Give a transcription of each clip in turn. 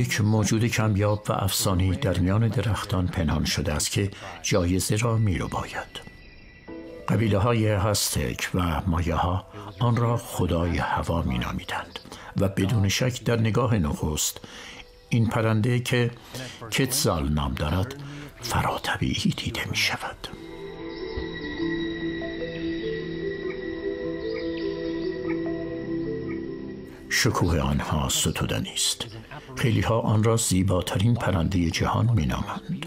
یک موجود کمیاب و افسانه‌ای در میان درختان پنهان شده است که جایزه را می‌رباید. قبیله‌های هاستک و مایاها آن را خدای هوا می‌نامیدند و بدون شک در نگاه نخست این پرنده که کتزال نام دارد فراطبیعی دیده می‌شود. شکوه آنها ستودنی است. خیلی ها آن را زیباترین پرنده جهان می نامند.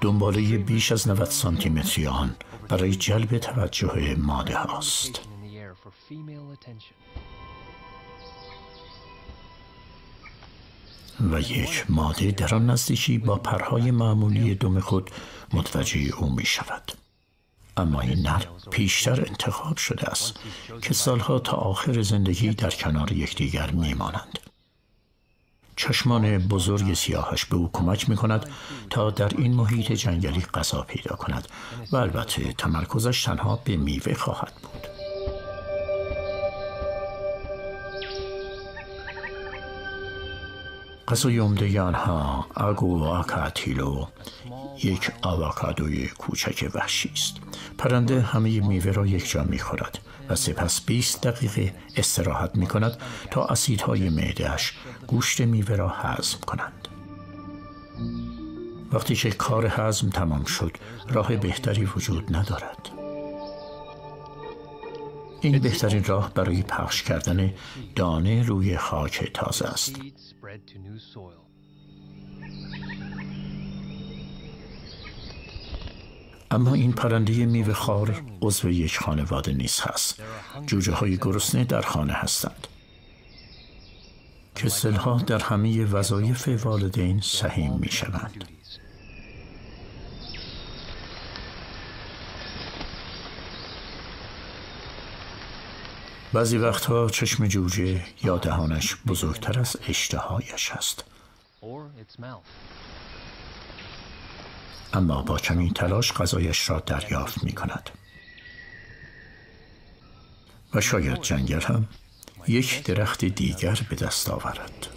دنباله بیش از 90 سانتی متری آن برای جلب توجه ماده هاست. و یک ماده در آن نزدیکی با پرهای معمولی دم خود متوجه او می شود. اما این نر پیشتر انتخاب شده است که سالها تا آخر زندگی در کنار یکدیگر می مانند. چشمان بزرگ سیاهش به او کمک می کند تا در این محیط جنگلی غذا پیدا کند و البته تمرکزش تنها به میوه خواهد بود. غذای عمده آنها آگوآکاتیلو، یک آووکادوی کوچک وحشی است. پرنده همه میوه را یکجا می‌خورد و سپس 20 دقیقه استراحت می‌کند تا اسیدهای معده‌اش گوشت میوه را هضم کنند. وقتی که کار هضم تمام شد، راه بهتری وجود ندارد. این بهترین راه برای پخش کردن دانه روی خاک تازه است. اما این پرنده میوه خوار عضو یک خانواده نیز هست. جوجه های گرسنه در خانه هستند. کسل‌ها در همه وظایف والدین سهیم می شوند. بعضی وقتها چشم جوجه یا دهانش بزرگتر از اشتهایش است. اما با کمی تلاش غذایش را دریافت می کند. و شاید جنگل هم یک درخت دیگر به دست آورد.